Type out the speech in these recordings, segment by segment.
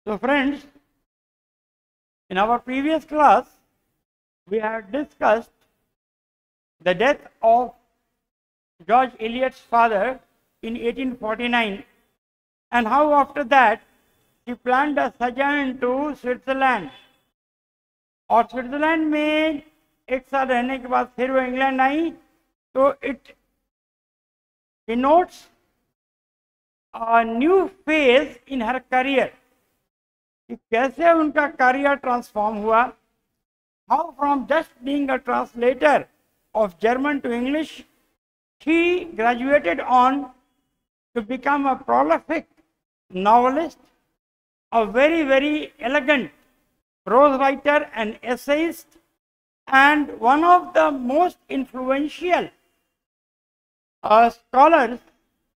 So friends, in our previous class, we had discussed the death of George Eliot's father in 1849 and how after that he planned a sojourn to Switzerland. और Switzerland में एक साल रहने के बाद फिर वो इंग्लैंड आई, तो it denotes a new phase in her career कि कैसे उनका करियर ट्रांसफॉर्म हुआ. How from just being a translator of German to English, he graduated on to become a prolific novelist, a very, very elegant prose writer and essayist, and one of the most influential scholars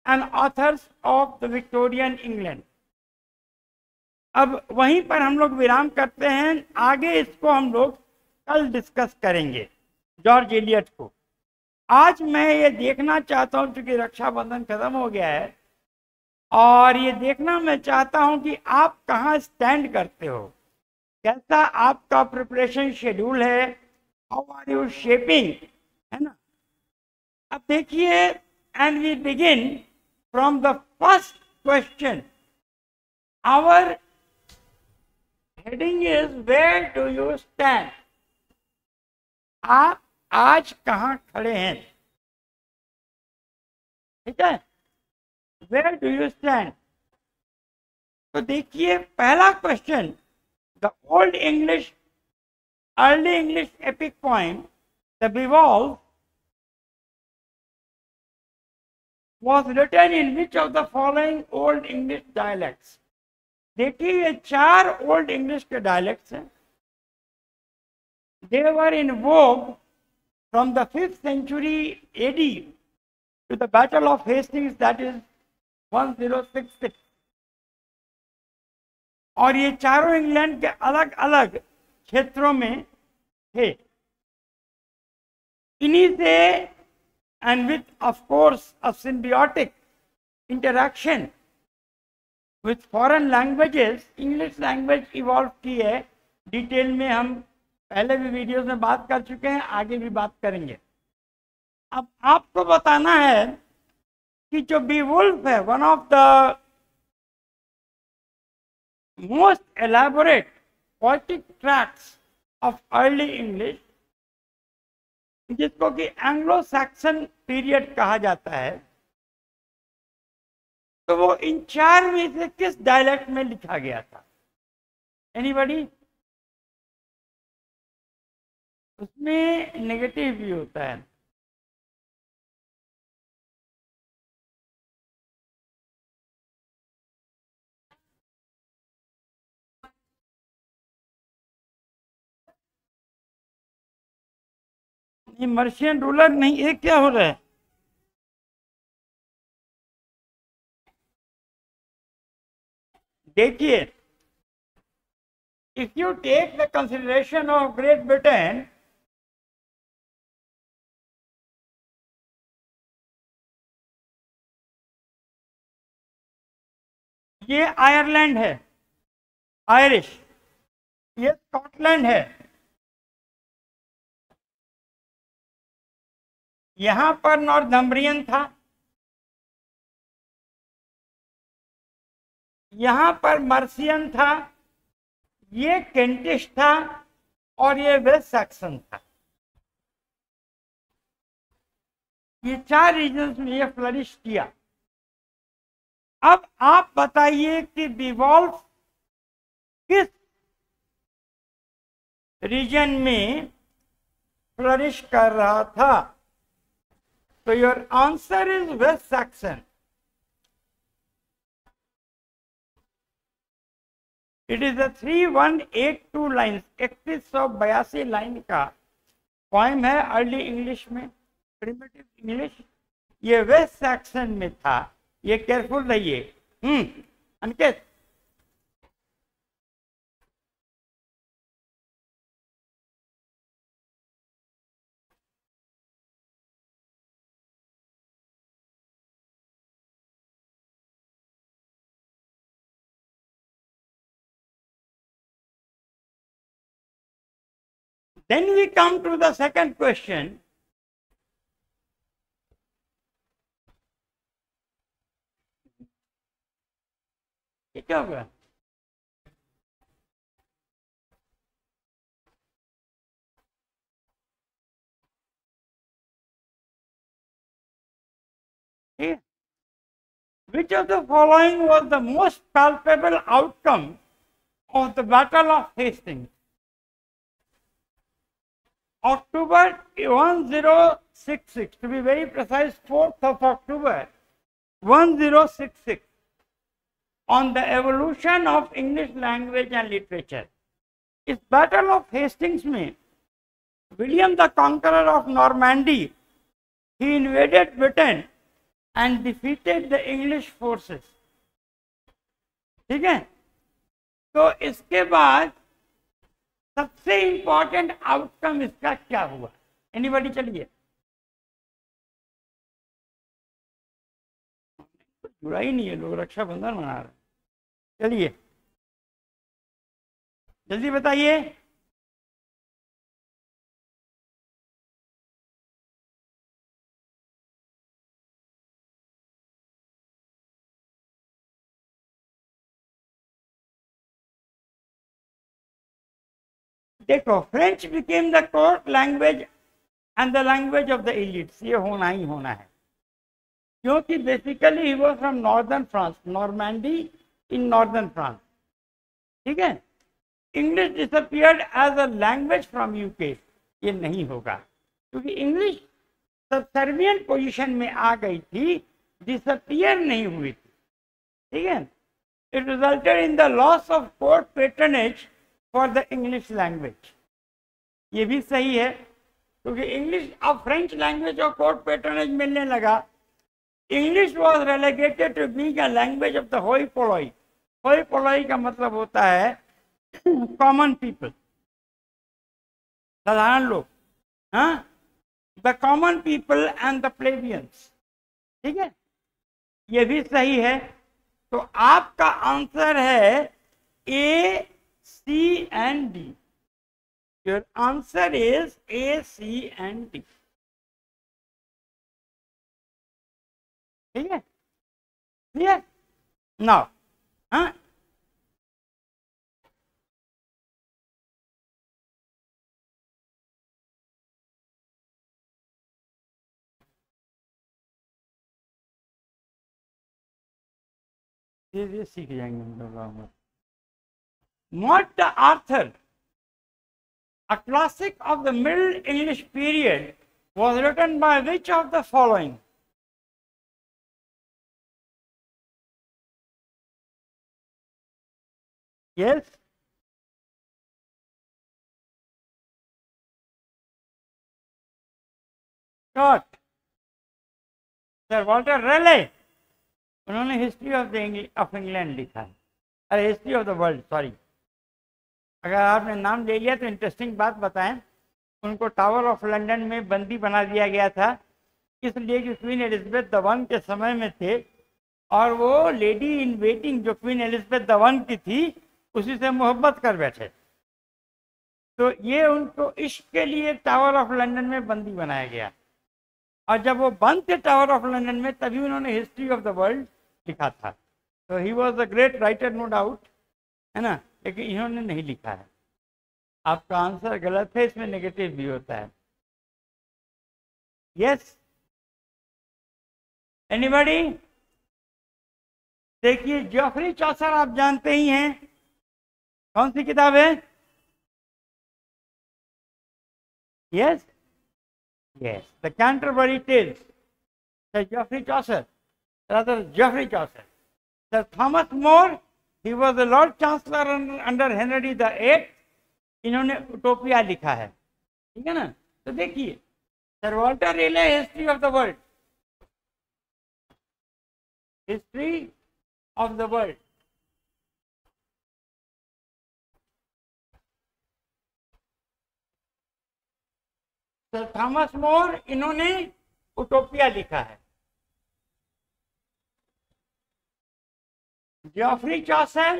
and authors of the Victorian England. अब वहीं पर हम लोग विराम करते हैं. आगे इसको हम लोग कल डिस्कस करेंगे, जॉर्ज एलियट को. आज मैं ये देखना चाहता हूं, क्योंकि रक्षाबंधन खत्म हो गया है, और ये देखना मैं चाहता हूं कि आप कहाँ स्टैंड करते हो, कैसा आपका प्रिपरेशन शेड्यूल है, हाउ आर यू शेपिंग, है ना. अब देखिए, and we begin from the first question. Our heading is where do you stand. आप आज कहां खड़े हैं, ठीक है. Where do you stand. तो देखिए, पहला question, the Old English early English epic poem the Beowulf was written in which of the following old English dialects. देखिए, ये 4 ओल्ड इंग्लिश के डायलेक्ट्स हैं. They were in vogue from the 5th century AD to the Battle of Hastings, that is 1066. और ये चारों England के अलग अलग क्षेत्रों में थे. इन्हीं से and with of course a symbiotic interaction with foreign languages, English language evolve की है. डिटेल में हम पहले भी वीडियोस में बात कर चुके हैं, आगे भी बात करेंगे. अब आपको बताना है कि जो बीवुल्फ है, one of the most elaborate poetic tracts of early English, जिसको कि एंग्लो सैक्सन पीरियड कहा जाता है, तो वो इन 4 में से किस डायलेक्ट में लिखा गया था. एनीबॉडी. उसमें नेगेटिव भी होता है. ये मर्शियन रूलर नहीं, ये क्या हो रहा है. देखिए, if you take the consideration of Great Britain, ये आयरलैंड है, आयरिश. ये स्कॉटलैंड है. यहां पर नॉर्थम्ब्रियन था, यहां पर मर्सियन था, ये केंटिश था, और ये वेस्ट सैक्सन था. ये 4 रीजन्स में ये फ्लरिश किया. अब आप बताइए कि बिवॉल्व किस रीजन में फ्लरिश कर रहा था. तो your answer is West Saxon. It is a 3182 line, 3182 line का पोएम है अर्ली इंग्लिश में, प्रिमिटिव इंग्लिश. ये वेस्ट सैक्सन में था. ये केयरफुल रहिए. Aniket. Then we come to the second question. क्या होगा? Which of the following was the most palpable outcome of the Battle of Hastings? October 1066, to be very precise, 4th of October 1066, on the evolution of English language and literature. इस battle of Hastings में William the conqueror of Normandy he invaded Britain and defeated the English forces. ठीक है, तो इसके बाद सबसे important outcome इसका क्या हुआ? एनीबॉडी? चलिए, जुड़ा ही नहीं है, लोग रक्षाबंधन मना रहे हैं। चलिए जल्दी बताइए। देखो, French became the court language and the language of the elites, ये होना ही होना है, क्योंकि basically he was from northern France, Normandy in northern France. ठीक है, English disappeared as a language from UK, ये नहीं होगा, क्योंकि इंग्लिश सबसर्विएंट पोजीशन में आ गई थी, डिसअपियर नहीं हुई थी। ठीक है, it resulted in the loss of court patronage for the English language, ये भी सही है, क्योंकि इंग्लिश अब फ्रेंच लैंग्वेज और कोर्ट पेट्रनेज मिलने लगा। English was relegated to being a language of the hoi polloi. होई पोलोई का मतलब होता है कॉमन पीपल, साधारण लोग, हाँ, the common people and the plebeians. ठीक है, ये भी सही है, तो आपका आंसर है A, C and D. Your answer is A, C and D. ठीक है, क्लियर नाउ? हाँ, धीरे सीख जाएंगे हम लोग। Maud the Arthur, a classic of the Middle English period, was written by which of the following? Yes? Scott. Sir Walter Raleigh, उन्होंने history of England लिखा है, अरे history of the world, sorry. अगर आपने नाम ले लिया तो इंटरेस्टिंग बात बताएं, उनको टावर ऑफ लंदन में बंदी बना दिया गया था, इसलिए कि क्वीन एलिजाबेथ द वन के समय में थे, और वो लेडी इन वेटिंग जो क्वीन एलिजाबेथ द वन की थी उसी से मोहब्बत कर बैठे, तो ये उनको इश्क के लिए टावर ऑफ लंदन में बंदी बनाया गया, और जब वो बंद थे टावर ऑफ लंदन में तभी उन्होंने हिस्ट्री ऑफ द वर्ल्ड लिखा था। तो he was a great writer, no doubt, है ना, लेकिन इन्होंने नहीं लिखा है। आपका आंसर गलत है, इसमें नेगेटिव भी होता है। Yes, anybody? देखिए, जॉफरी चौसर आप जानते ही हैं, कौन सी किताब है? Yes yes, the Canterbury Tales, sir Geoffrey Chaucer, rather Geoffrey Chaucer. Sir Thomas More, he was the Lord Chancellor under Henry VIII, इन्होंने उटोपिया लिखा है। ठीक है ना, तो देखिए, sir Walter Rayleigh, history of the world, history of the world, sir Thomas More, इन्होंने Utopia लिखा है। जॉफरी चौसर,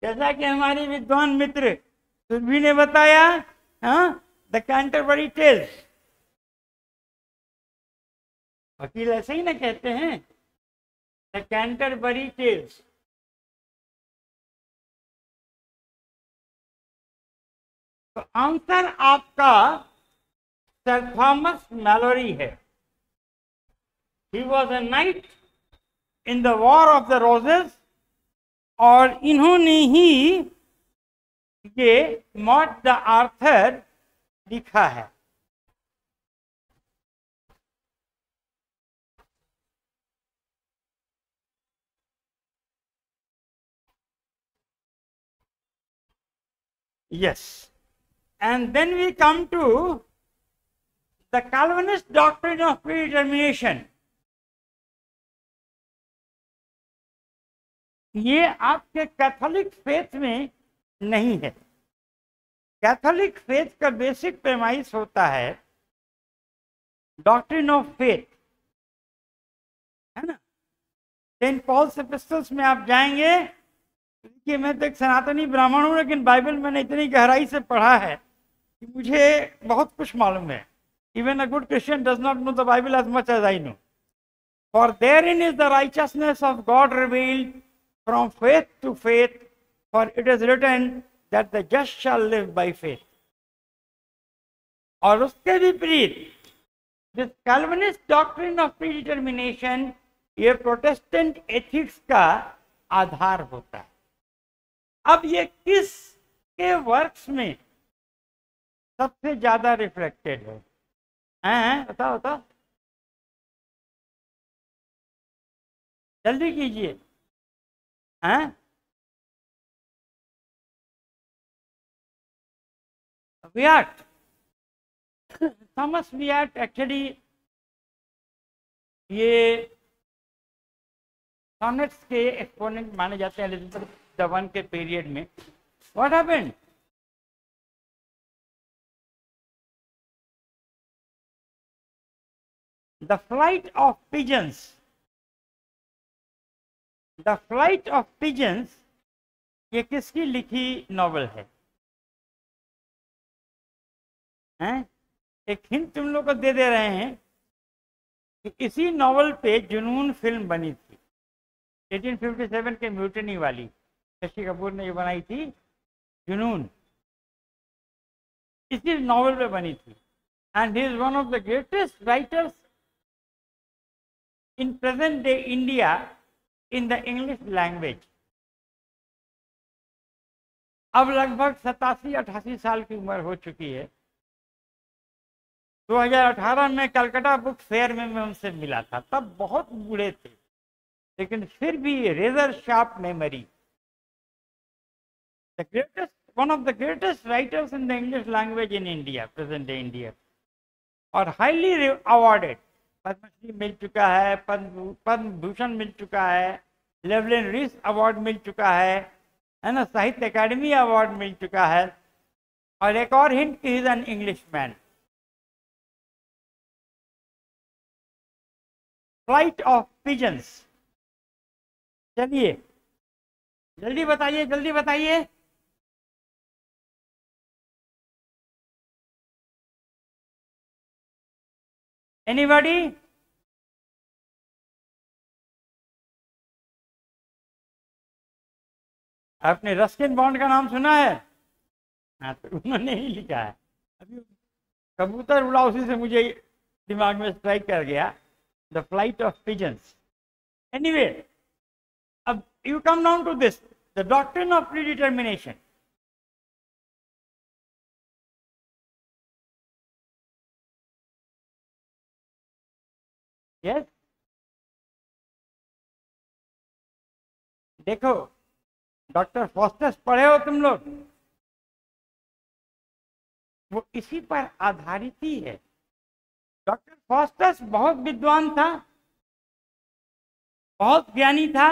जैसा कि हमारे विद्वान मित्र सुरभि ने बताया, हाँ, द कैंटरबरी टेल्स। वकील ऐसे ही ना कहते हैं, द कैंटरबरी टेल्स। तो आंसर आपका सर थॉमस मैलोरी है। He was a night in the war of the roses, और इन्होंने ही ये मॉट द आर्थर लिखा है। Yes. And then we come to the Calvinist doctrine of predetermination. ये आपके कैथोलिक फेथ में नहीं है। कैथोलिक फेथ का बेसिक प्रेमाइस होता है डॉक्ट्रिन ऑफ फेथ, है ना। सेंट पॉल्स एपिस्टल्स में आप जाएंगे, देखिए मैं तो एक सनातनी ब्राह्मण हूँ, लेकिन बाइबल मैंने इतनी गहराई से पढ़ा है कि मुझे बहुत कुछ मालूम है। Even a good Christian does not know the Bible as much as I know, for therein is the righteousness of God revealed from faith to faith, for it is written that the just shall live by faith. और उसके विपरीत this Calvinist doctrine of predetermination, ये Protestant ethics का आधार होता है। अब ये किस के वर्क्स में सबसे ज्यादा रिफ्लेक्टेड है? बताओ बताओ, जल्दी कीजिए। वियाट, थॉमस वियाट एक्चुअली ये सॉनेट्स के एक्सपोनेंट माने जाते हैं एलिजाबेथ द वन के पीरियड में। What happened? The flight of pigeons, the flight of pigeons ये किसकी लिखी नॉवेल है? एक हिंट तुम लोग को दे रहे हैं कि इसी नॉवेल पे जुनून फिल्म बनी थी 1857 के म्यूटनी वाली, शशि कपूर ने ये बनाई थी जुनून, इसी नॉवेल पे बनी थी। And he is one of the greatest writers in present day India in the English language. अब लगभग 87-88 साल की उम्र हो चुकी है। 2018 में कलकत्ता बुक फेयर में मैं उनसे मिला था, तब बहुत बूढ़े थे, लेकिन फिर भी razor sharp memory. The greatest, one of the greatest writers in the English language in India, present day India, और highly awarded। पद्मश्री मिल चुका है, पद्म भूषण मिल चुका है, लेवलिन रिस अवार्ड मिल चुका है ना, साहित्य अकादमी अवार्ड मिल चुका है। और एक और हिंट कि he is an English man. Flight of pigeons, चलिए जल्दी बताइए, जल्दी बताइए। एनीबॉडी? आपने रस्किन बॉन्ड का नाम सुना है? हाँ, तो उन्होंने ही लिखा है। अभी कबूतर उड़ा, उसी से मुझे दिमाग में स्ट्राइक कर गया, the flight of pigeons. Anyway, अब you come down to this, the doctrine of predetermination. Yes, देखो डॉक्टर फॉस्टस पढ़े हो तुम लोग? वो इसी पर आधारित ही है। डॉक्टर फॉस्टस बहुत विद्वान था, बहुत ज्ञानी था,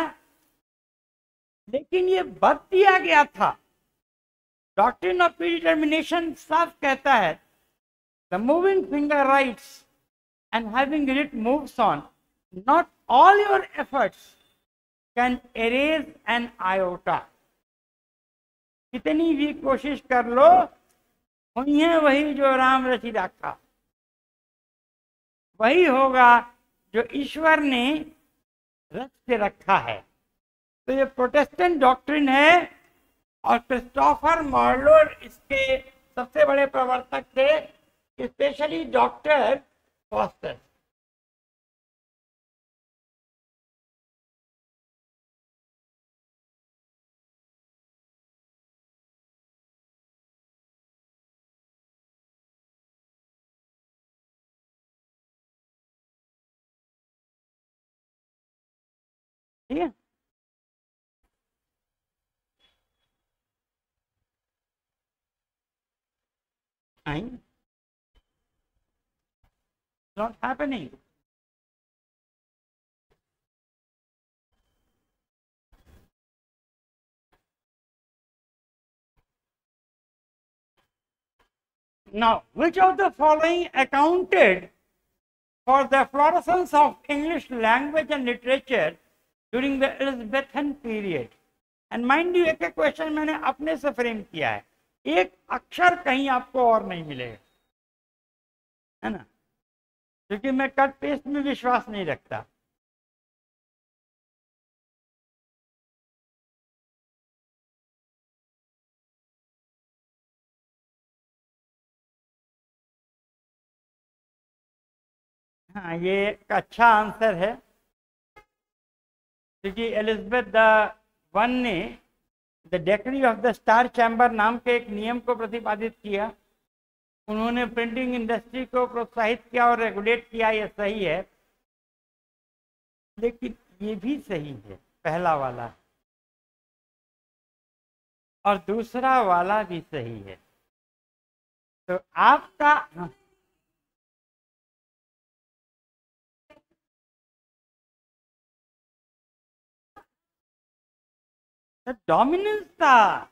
लेकिन ये बद दिया गया था। डॉक्ट्रिन ऑफ प्रीडिटर्मिनेशन साफ कहता है, the moving finger rights and having it moves on, not all your efforts can erase an iota। कितनी भी कोशिश कर लो, हुई है वही जो राम रचि राखा, वही होगा जो ईश्वर ने रच के रखा है। तो ये प्रोटेस्टेंट डॉक्ट्रिन है और क्रिस्टोफर मार्लोर इसके सबसे बड़े प्रवर्तक थे, स्पेशली डॉक्टर फॉस्टर। ठीक है, not happening. Now, which of the following accounted for the florescence of English language and literature during the Elizabethan period? And mind you, एक क्वेश्चन मैंने अपने से फ्रेम किया है, एक अक्षर कहीं आपको और नहीं मिलेगा, है ना, क्योंकि मैं कट पेस्ट में विश्वास नहीं रखता। हाँ, ये एक अच्छा आंसर है, क्योंकि एलिजाबेथ द वन ने the decree of the star chamber नाम के एक नियम को प्रतिपादित किया। उन्होंने प्रिंटिंग इंडस्ट्री को प्रोत्साहित किया और रेगुलेट किया, ये सही है। लेकिन ये भी सही है, पहला वाला, और दूसरा वाला भी सही है। तो आपका डोमिनेंस था।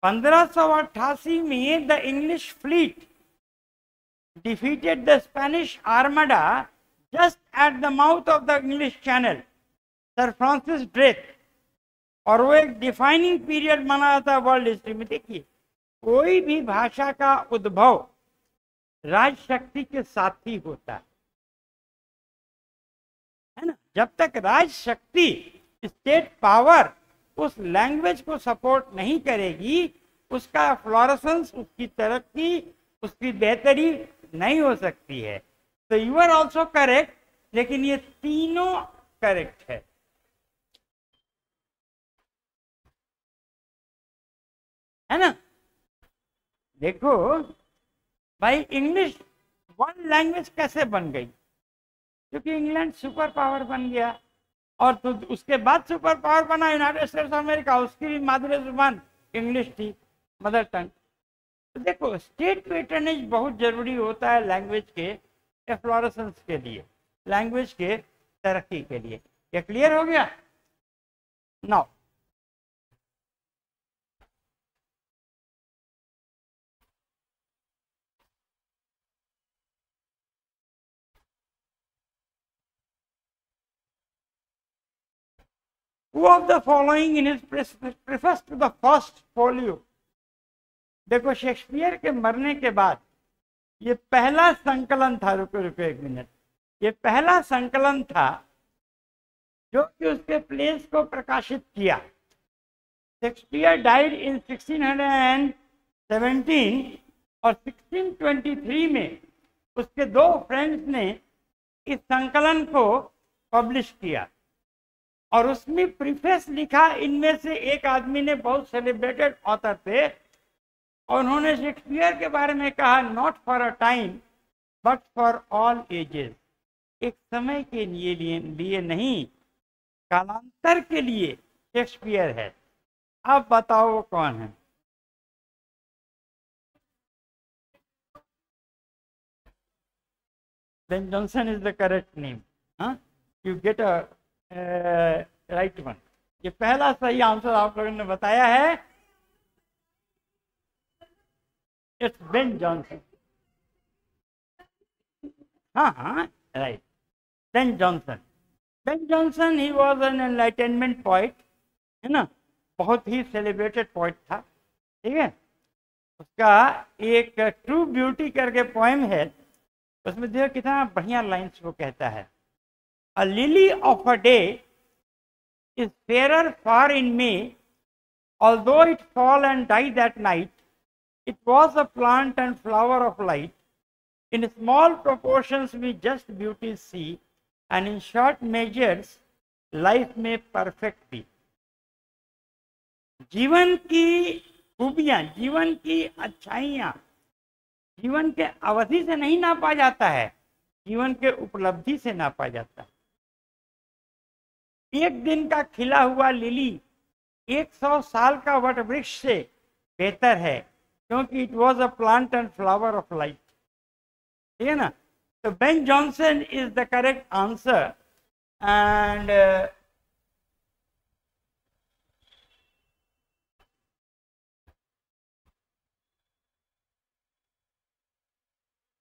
1588 में the English fleet defeated the Spanish armada just at the mouth of the English Channel, sir Francis Drake, और वो एक डिफाइनिंग पीरियड माना जाता है वर्ल्ड हिस्ट्री में। देखिए, कोई भी भाषा का उद्भव राजशक्ति के साथ ही होता है ना। जब तक राजशक्ति, स्टेट पावर उस लैंग्वेज को सपोर्ट नहीं करेगी, उसका फ्लोरेसेंस, उसकी तरक्की, उसकी बेहतरी नहीं हो सकती है। तो यू आर ऑल्सो करेक्ट, लेकिन ये तीनों करेक्ट है ना। देखो भाई, इंग्लिश वर्ल्ड लैंग्वेज कैसे बन गई? क्योंकि इंग्लैंड सुपर पावर बन गया, और तो उसके बाद सुपर पावर बना यूनाइटेड स्टेट्स ऑफ अमेरिका, उसकी भी मादरी जुबान इंग्लिश थी, मदर टंग। तो देखो, स्टेट पेटर्नेज बहुत जरूरी होता है लैंग्वेज के फ्लोरेसेंस के लिए, लैंग्वेज के तरक्की के लिए। ये क्लियर हो गया? Now who of the following in his preface to the first folio? देखो, शेक्सपियर के मरने के बाद ये पहला संकलन था, रुको रुको एक मिनट, ये पहला संकलन था जो कि उसके प्लेस को प्रकाशित किया। शेक्सपियर डाइड इन 1617 और 1623 में उसके दो फ्रेंड्स ने इस संकलन को पब्लिश किया, और उसमें प्रीफेस लिखा। इनमें से एक आदमी ने, बहुत सेलिब्रेटेड ऑथर थे, और उन्होंने शेक्सपियर के बारे में कहा, not for a time but for all ages, एक समय के लिए नहीं, कालांतर के लिए शेक्सपियर है। अब बताओ वो कौन है? Ben Johnson is the correct name. हाँ, you get a right one. ये पहला सही आंसर आप लोगों ने बताया है, इट्स बेन जॉनसन। हाँ हाँ, right, Ben Jonson. Ben Jonson he was an enlightenment point, है ना, बहुत ही सेलिब्रेटेड पॉइंट था, ठीक है। उसका एक ट्रू ब्यूटी करके पोएम है, उसमें देखो कितना बढ़िया लाइन्स वो कहता है। A lily of a day is fairer far in May, although it fall and die that night, it was a plant and flower of light. In small proportions we just beauties see, and in short measures life may perfect be. जीवन की खूबियां, जीवन की अच्छाइयां जीवन के अवधि से नहीं नापा जाता है, जीवन के उपलब्धि से नापा जाता है। एक दिन का खिला हुआ लिली 100 साल का वट वृक्ष से बेहतर है, क्योंकि it was a plant and flower of life. ठीक है ना? तो Ben Johnson is the correct answer. And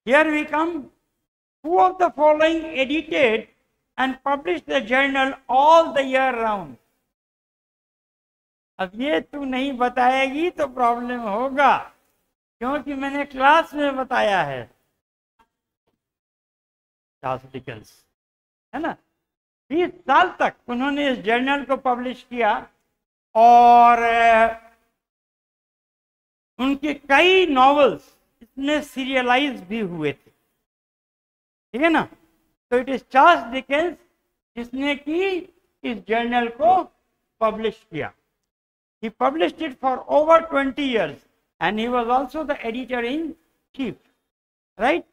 here we come. Who of the following edited and published the journal all the year round? अब ये तू नहीं बताएगी तो प्रॉब्लम होगा, क्योंकि मैंने क्लास में बताया है। चार्ल्स डिकेंस, है ना? 20 साल तक उन्होंने इस जर्नल को पब्लिश किया, और उनके कई नॉवेल्स इसमें सीरियलाइज भी हुए थे। ठीक है ना? तो इट इज चार्ल्स डिकेंस जिसने की इस जर्नल को पब्लिश किया। He published it for over 20 years, and he was also the editor in chief, right?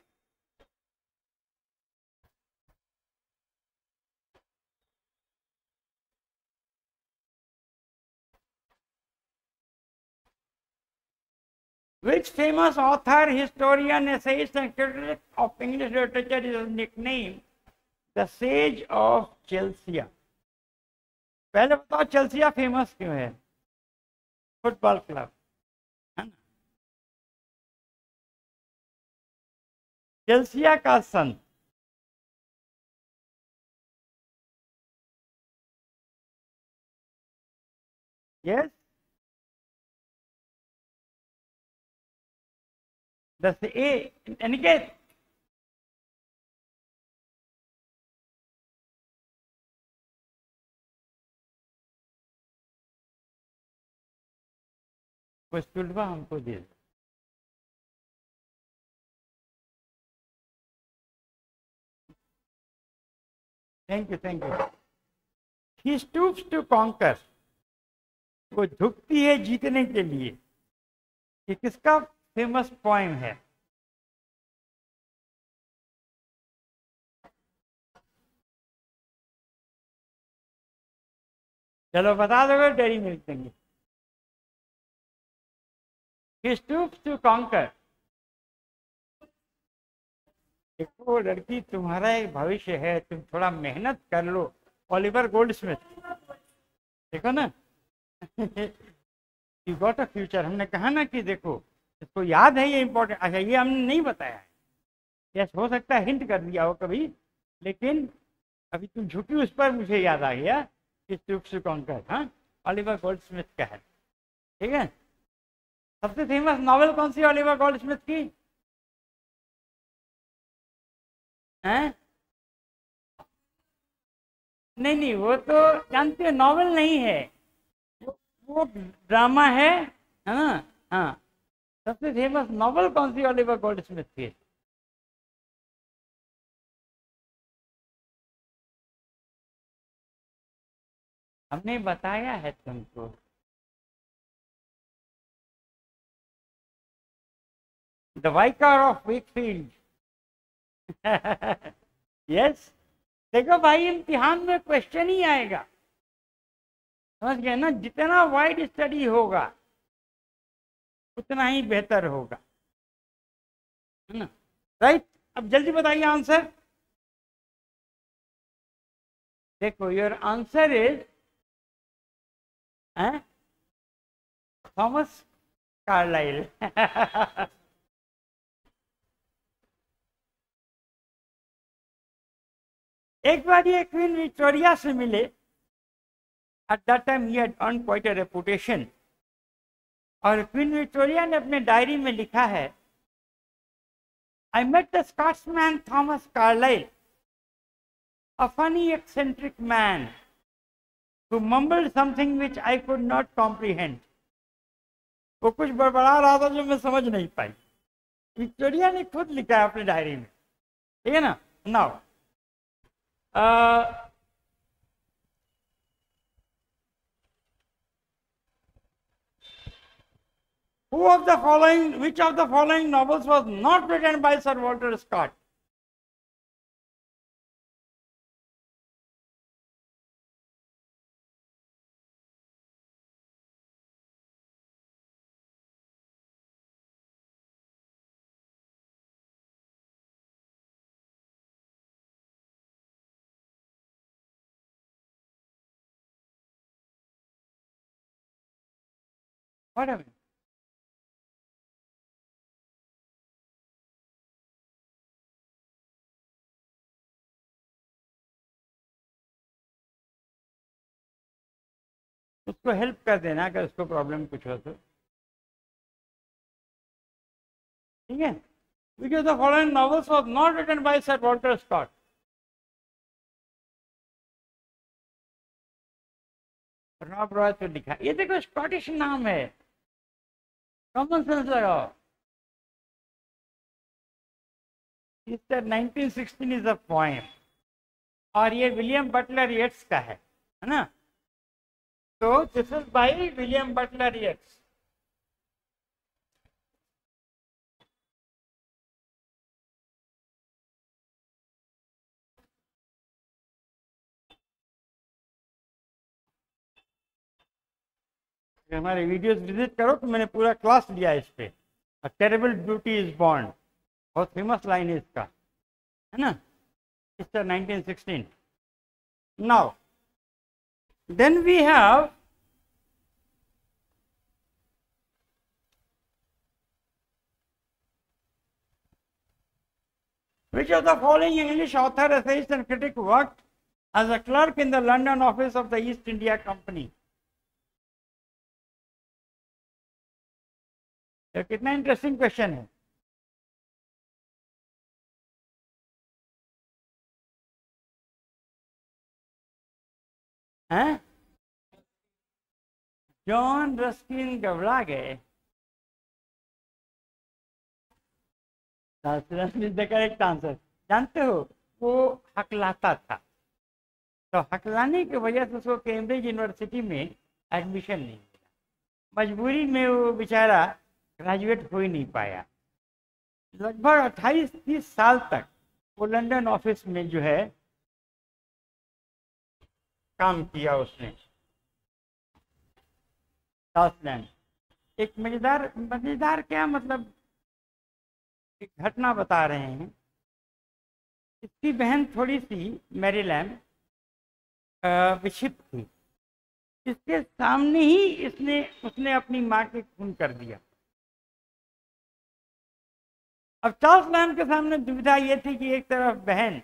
Which famous author, historian, essayist and critic of English literature is nicknamed the Sage of Chelsea? पहले बताओ Chelsea famous क्यों है? Football club, है ना? Chelsea का संत yes दस ए अनिकेत, कुछ टुलवा हमको दे दो। Thank you, thank you. He stoops to conquer, वो झुकती है जीतने के लिए। ये किसका फेमस पोएम है? चलो बता दोगे, डेरी मिल्क देंगे। He stoops to conquer। देखो लड़की, तुम्हारा एक भविष्य है, तुम थोड़ा मेहनत कर लो। ओलिवर गोल्डस्मिथ, देखो ना यू गॉट अ फ्यूचर। हमने कहा ना कि देखो इसको याद है, ये इंपॉर्टेंट। अच्छा, ये हमने नहीं बताया है, यस हो सकता है हिंट कर दिया हो कभी, लेकिन अभी तुम झुकी उस पर, मुझे याद आ गया कि कॉन्कर, हाँ, ओलिवर गोल्डस्मिथ का है। ठीक है? सबसे फेमस नॉवेल कौन सी ओलिवर गोल्डस्मिथ की? हैं? नहीं नहीं, वो तो जानते हो नॉवेल नहीं है, वो ड्रामा है ना? हाँ, सबसे फेमस नॉवेल कौन सी ओलिवर गोल्डस्मिथ की? हमने बताया है तुमको। The vicar of Wakefield. Yes. देखो भाई, इम्तिहान में क्वेश्चन ही आएगा, समझ गए ना? जितना वाइड स्टडी होगा उतना ही बेहतर होगा, है ना? राइट? अब जल्दी बताइए आंसर। देखो, your answer is Thomas Carlyle. एक बार ये क्वीन विक्टोरिया से मिले। At that time he had earn quite a reputation, और क्वीन विक्टोरिया ने अपने डायरी में लिखा है, I met the Scotsman Thomas Carlyle, a funny eccentric man who mumbled something which I could not comprehend. वो कुछ बड़बड़ा रहा था जो मैं समझ नहीं पाई। विक्टोरिया ने खुद लिखा है अपनी डायरी में, ठीक है ना। Now which of the following novels was not written by Sir Walter Scott? What a minute. उसको हेल्प कर देना अगर उसको प्रॉब्लम कुछ हो तो, ठीक है। Which of the following novels was not written by Sir Walter Scott? Rob Roy तो लिखा, ये देखो स्कॉटिश नाम है, कॉमन सेंस लगाओ। 1916 इज अ पोएम, और ये विलियम बटलर येट्स का है ना। तो this is by William Butler Yeats. हमारे वीडियोस विजिट करो तो मैंने पूरा क्लास लिया इस पे। A terrible beauty is born, बहुत फेमस लाइन है इसका, है ना। It's 1916। Now then we have which of the following English author, essayist and critic worked as a clerk in the London office of the East India Company? तो कितना interesting question है। हैं? John Ruskin घबरा गए। The correct answer. जानते हो वो हकलाता था, तो हकलाने की वजह से उसको कैम्ब्रिज यूनिवर्सिटी में एडमिशन नहीं मिला। मजबूरी में वो बेचारा ग्रेजुएट हो ही नहीं पाया। लगभग 28-30 साल तक वो लंदन ऑफिस में जो है काम किया उसने। स्कॉटलैंड एक मजेदार क्या मतलब एक घटना बता रहे हैं। इसकी बहन थोड़ी सी मैरीलैंड विक्षिप्त थी, इसके सामने ही उसने अपनी माँ के खून कर दिया। अब चार्ल्स लैम्ब के सामने दुविधा ये थी कि एक तरफ बहन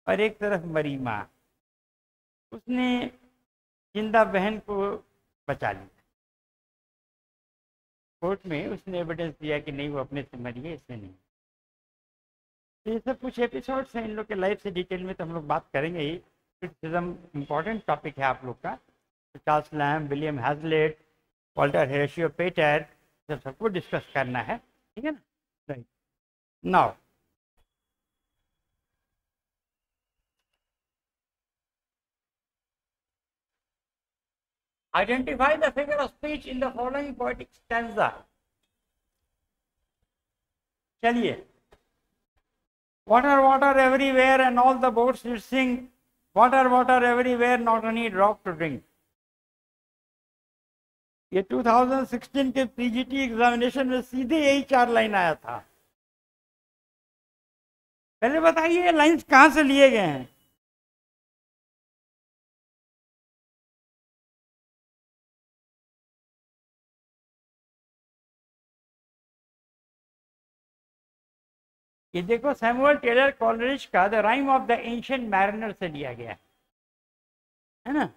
और एक तरफ मरी माँ। उसने जिंदा बहन को बचा लिया। कोर्ट में उसने एविडेंस दिया कि नहीं वो अपने से मरी है, इससे नहीं। तो ये सब कुछ एपिसोड्स हैं इन लोग के लाइफ से डिटेल में तो हम लोग बात करेंगे ही। क्रिटिसिज्म इम्पॉर्टेंट टॉपिक है आप लोग का। तो Charles Lamb, William Hazlitt, Walter Horatio Pater, सबको डिस्कस करना है, ठीक है ना। Right now identify the figure of speech in the following poetic stanza. चलिए, water water everywhere and all the boats did sing, water water everywhere not any drop to drink. ये 2016 के PGT examination में सीधे यही 4 line आया था। पहले बताइए ये लाइन्स कहाँ से लिए गए हैं। ये देखो सैमुअल टेलर कॉलरिज का the rhyme of the ancient mariner से लिया गया है ना।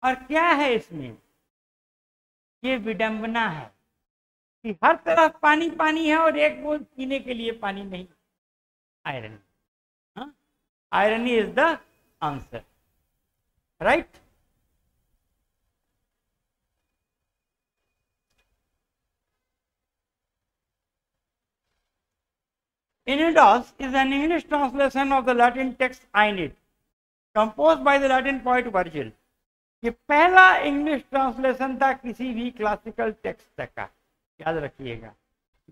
और क्या है इसमें ये विडंबना है कि हर तरफ पानी पानी है और एक बूंद पीने के लिए पानी नहीं। आयरनी, हाँ, irony is the answer, right. Aeneas is an English translation of the Latin text Aeneid, composed by the Latin poet Virgil. ये पहला इंग्लिश ट्रांसलेशन था किसी भी क्लासिकल टेक्स्ट का, याद रखिएगा।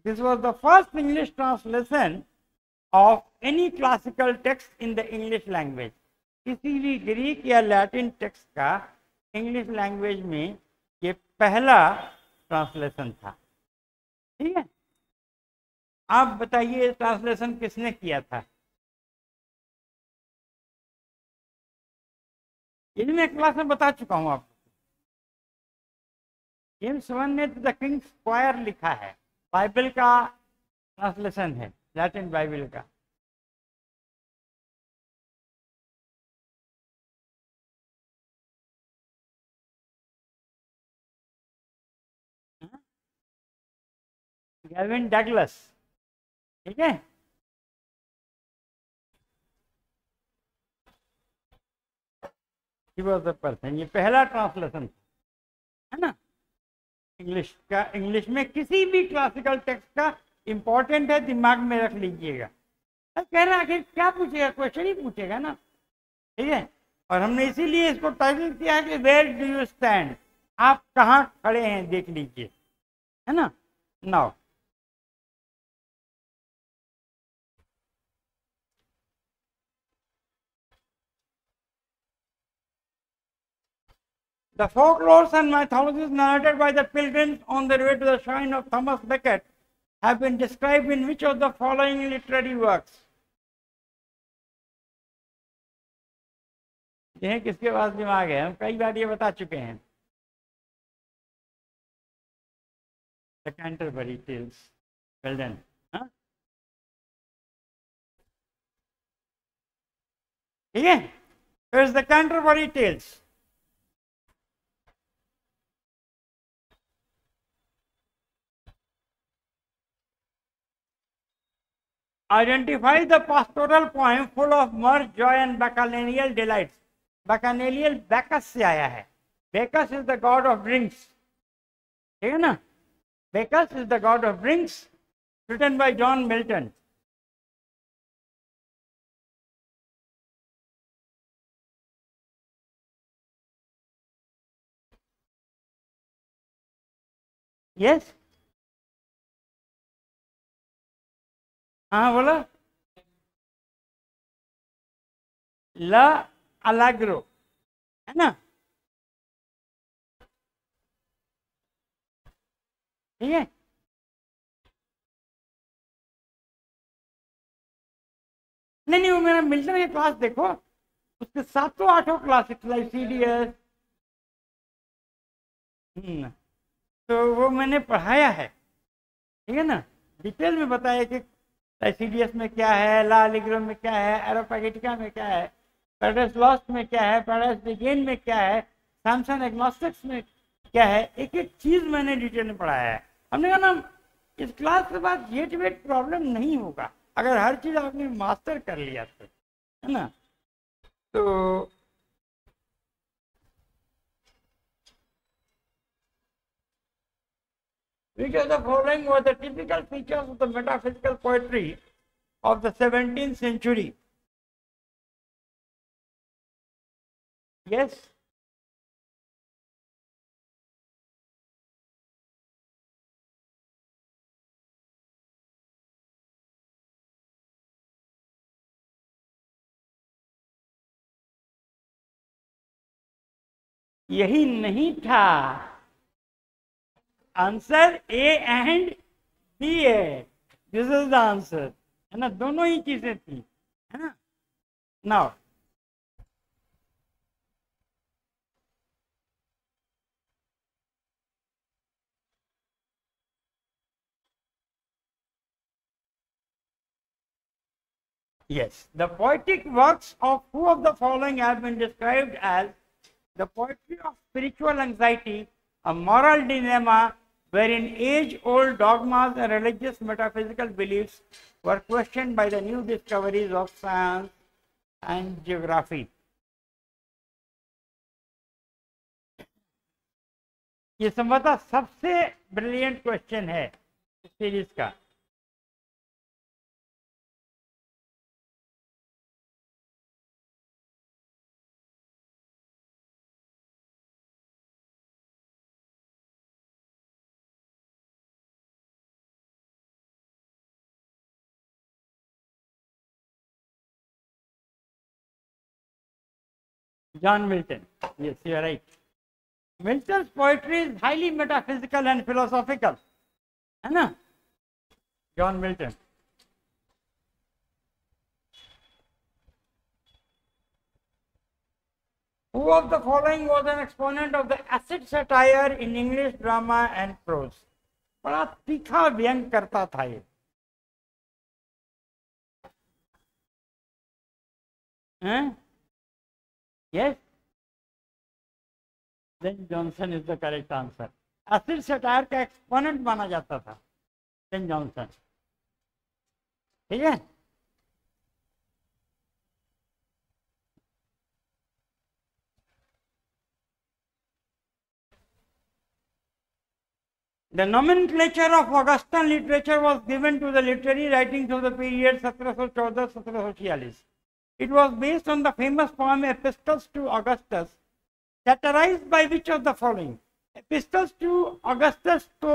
This was the first English translation of any classical text in the English language. किसी भी ग्रीक या लैटिन टेक्स्ट का इंग्लिश लैंग्वेज में ये पहला ट्रांसलेशन था, ठीक है। आप बताइए ट्रांसलेशन किसने किया था? ये मैं क्लास में बता चुका हूं आपको। जेम्स वन ने द किंग्स स्क्वायर लिखा है, बाइबल का ट्रांसलेशन है, लैटिन बाइबल का। गैविन डगलस, ठीक है। He was the person, ये पहला ट्रांसलेशन है ना इंग्लिश का। इंग्लिश में किसी भी क्लासिकल टेक्स्ट का इंपॉर्टेंट है, दिमाग में रख लीजिएगा। कह रहे आखिर क्या पूछेगा, क्वेश्चन ही पूछेगा ना, ठीक है। और हमने इसीलिए इसको टाइटल किया है कि वेयर डू यू स्टैंड, आप कहाँ खड़े हैं देख लीजिए, है ना। Now the folklores and mythologies narrated by the pilgrims on their way to the shrine of Thomas Becket have been described in which of the following literary works? ये किसके पास दिमाग है? हम कई बार ये बता चुके हैं। The Canterbury Tales. Well done. हाँ? ठीक है। Here's the Canterbury Tales. Identify the pastoral poem full of mirth, joy and bacchanalial delights. Bacchanalial Bacchus से आया है। Bacchus is the god of drinks, ठीक है ना। Bacchus is the god of drinks, written by John Milton. Yes? हाँ बोलो। ला अलाग्रो, है ना, ठीक है। नहीं वो मेरा मिल्टन के क्लास देखो, उसके 7-8 क्लासिक्स लाइक सीडीएस, तो वो मैंने पढ़ाया है, ठीक है ना। डिटेल में बताया कि सीडीएस में क्या है, ला अलिग्रो में क्या है, एरोपैगेटिका में क्या है, पैराडाइज लॉस्ट में क्या है, पैराडाइज बिगिन में क्या है, सैमसन एग्नोस्टिक्स में क्या है, एक एक चीज मैंने डिटेल में पढ़ाया है। हमने कहा ना इस क्लास के बाद जेट वेट प्रॉब्लम नहीं होगा अगर हर चीज आपने मास्टर कर लिया तो, है ना। तो which of the following were the typical features of the metaphysical poetry of the 17th century? Yes? यही नहीं था आंसर, ए एंड बी है, दिस इज द आंसर, है ना। दोनों ही चीजें थी, है ना। Now yes, the poetic works of who of the following have been described as the poetry of spiritual anxiety a moral dilemma wherein age-old dogmas and religious metaphysical beliefs were questioned by the new discoveries of science and geography. ये संभवतः सबसे brilliant question है इस series का। John Milton. Yes, you are right. Milton's poetry is highly metaphysical and philosophical, है ना? John Milton. Who of the following was an exponent of the acid satire in English drama and prose? बड़ा तीखा व्यंग करता था ये। हैं? Yes. Ben Jonson is the correct answer. Acid satire का एक्सपोनेंट माना जाता था बेन जॉनसन। ठीक है। The nomenclature of Augustan literature was given to the literary writings of the period 1714-1746. It was based on the famous poem Epistles to Augustus, satirized by which of the following? Epistles to Augustus तो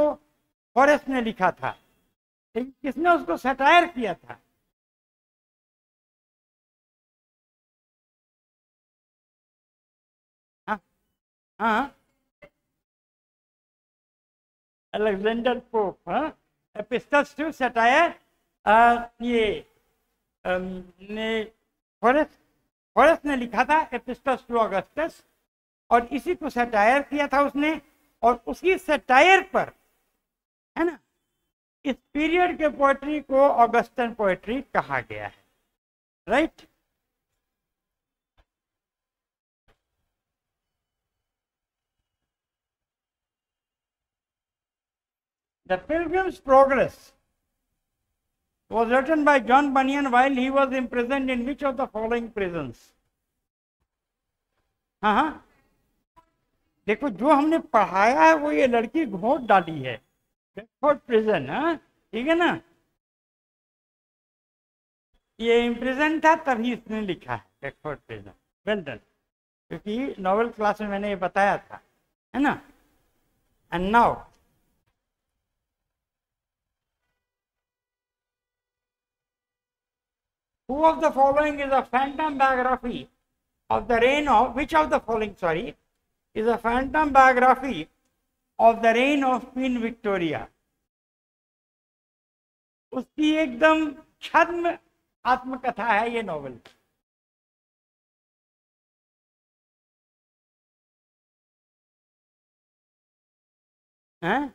Horace ने लिखा था, लेकिन किसने उसको satire किया था? हाँ, अलेक्जेंडर पोप। हाँ, एपिस्टल्स टू सटायर ये ने होरेस ने लिखा था, एपिस्टल्स टू ऑगस्टस, और इसी को सटायर किया था उसने, और उसी सटायर पर, है ना, इस पीरियड के पोएट्री को ऑगस्टन पोएट्री कहा गया है। Right. The Pilgrim's Progress was written by John Bunyan while he was imprisoned in which of the following prisons? हाँ, देखो जो हमने पढ़ाया है वो ये लड़की घोट डाली है, बेडफोर्ड प्रिजन। हाँ, ठीक है ना, ये इम्प्रिजन था तभी इसने लिखा है बेडफोर्ड प्रिजन। वेल डन, क्योंकि नॉवेल क्लास में मैंने ये बताया था, है ना। And now who of the following is a phantom biography of the reign of, which of the following, sorry, is a phantom biography of the reign of Queen Victoria? उसकी एकदम छद्म आत्मकथा है ये नॉवेल। हैं?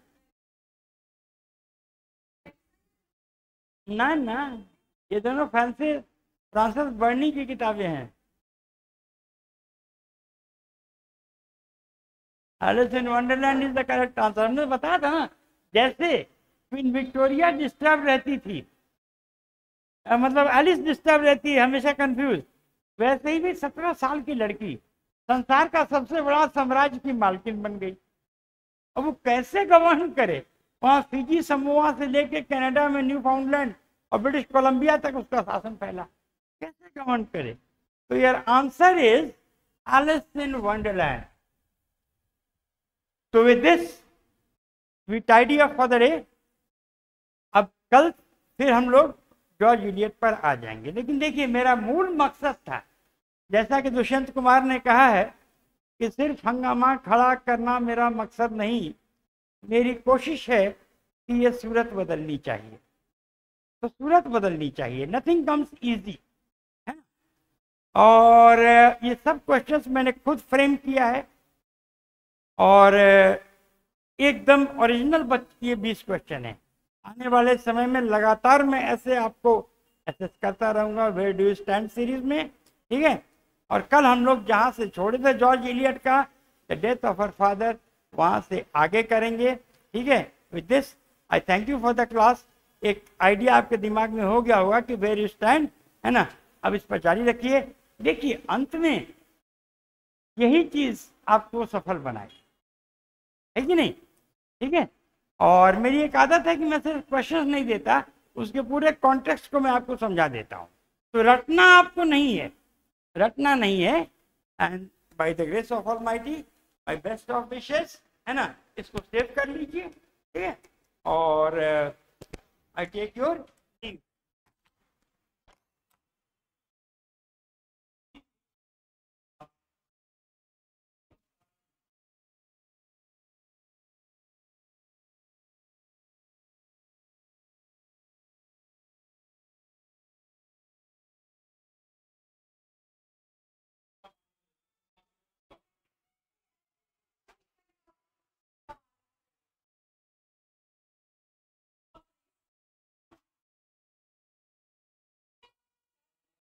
ना ना, ये दोनों फ्रांसिस बर्नी की किताबें हैं। Alice in Wonderland is the correct answer. हमने बताया था ना, जैसे क्वीन विक्टोरिया डिस्टर्ब रहती थी, मतलब एलिस डिस्टर्ब रहती है, हमेशा कंफ्यूज, वैसे ही भी 17 साल की लड़की संसार का सबसे बड़ा साम्राज्य की मालकिन बन गई। अब वो कैसे गवर्न करे? वहां फिजी समोआ से लेके कनाडा में न्यू फाउंडलैंड और ब्रिटिश कोलंबिया तक उसका शासन फैला, कैसे गवर्न करे? तो यार answer is Alice in Wonderland. तो with this we tidy up for the day. अब कल फिर हम लोग जॉर्ज इलियट पर आ जाएंगे, लेकिन देखिए मेरा मूल मकसद था, जैसा कि दुष्यंत कुमार ने कहा है, कि सिर्फ हंगामा खड़ा करना मेरा मकसद नहीं, मेरी कोशिश है कि ये सूरत बदलनी चाहिए। तो सूरत बदलनी चाहिए, नथिंग कम्स इजी, है। और ये सब क्वेश्चंस मैंने खुद फ्रेम किया है, और एकदम ओरिजिनल ये 20 क्वेश्चन है। आने वाले समय में लगातार मैं ऐसे आपको एसेस करता रहूंगा where do you stand series में, ठीक है। और कल हम लोग जहाँ से छोड़े थे जॉर्ज इलियट का, the death of her father, वहां से आगे करेंगे। ठीक है, with this I thank you for the class. एक आइडिया आपके दिमाग में हो गया होगा कि वेयर यू स्टैंड, है ना। अब इस पर जारी रखिए। देखिए अंत में यही चीज आपको सफल बनाएगी, है कि नहीं? ठीक है, और मेरी एक आदत है कि मैं सिर्फ क्वेश्चन नहीं देता, उसके पूरे कॉन्टेक्स्ट को मैं आपको समझा देता हूँ। तो रटना आपको नहीं है, रटना नहीं है। And by the grace of almighty, my best of wishes, है ना, इसको सेव कर लीजिए। ठीक है, और आई टेक योर